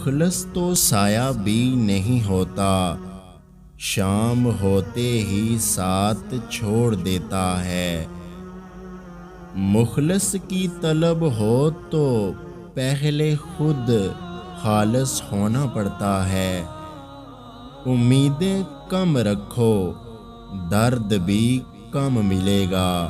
مخلص تو سایہ بھی نہیں ہوتا، شام ہوتے ہی ساتھ چھوڑ دیتا ہے۔ مخلص کی طلب ہو تو پہلے خود خالص ہونا پڑتا ہے۔ امیدیں کم رکھو، درد بھی کم ملے گا۔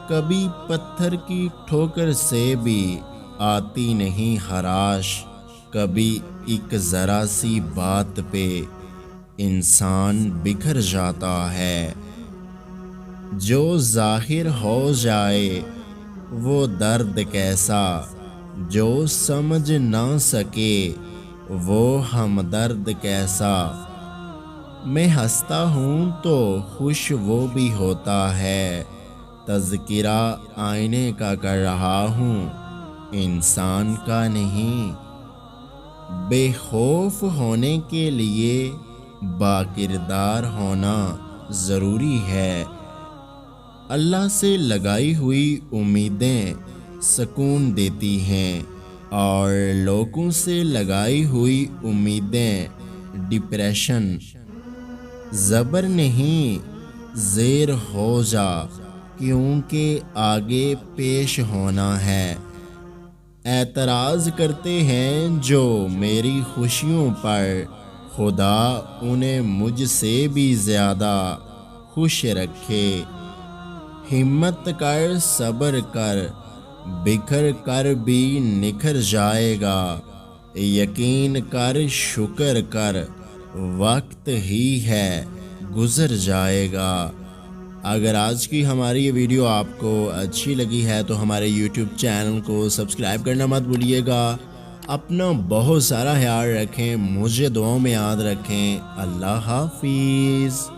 کبھی پتھر کی ٹھوکر سے بھی آتی نہیں خراش، کبھی ایک ذرا سی بات پہ انسان بکھر جاتا ہے۔ جو ظاہر ہو جائے وہ درد کیسا، جو سمجھ نہ سکے وہ ہمدرد کیسا۔ میں ہنستا ہوں تو خوش وہ بھی ہوتا ہے، تذکرہ آئینے کا کر رہا ہوں، انسان کا نہیں۔ بے خوف ہونے کے لیے با کردار ہونا ضروری ہے۔ اللہ سے لگائی ہوئی امیدیں سکون دیتی ہیں اور لوگوں سے لگائی ہوئی امیدیں ڈپریشن۔ زبر نہیں زیر ہو جا، کیونکہ آگے پیش ہونا ہے۔ اعتراض کرتے ہیں جو میری خوشیوں پر، خدا انہیں مجھ سے بھی زیادہ خوش رکھے۔ ہمت کر، صبر کر، بکھر کر بھی نکھر جائے گا۔ یقین کر، شکر کر، وقت ہی ہے گزر جائے گا۔ اگر آج کی ہماری یہ ویڈیو آپ کو اچھی لگی ہے تو ہمارے یوٹیوب چینل کو سبسکرائب کرنا مت بھولیے گا۔ اپنا بہت سارا خیال رکھیں، مجھے دعاؤں میں یاد رکھیں۔ اللہ حافظ۔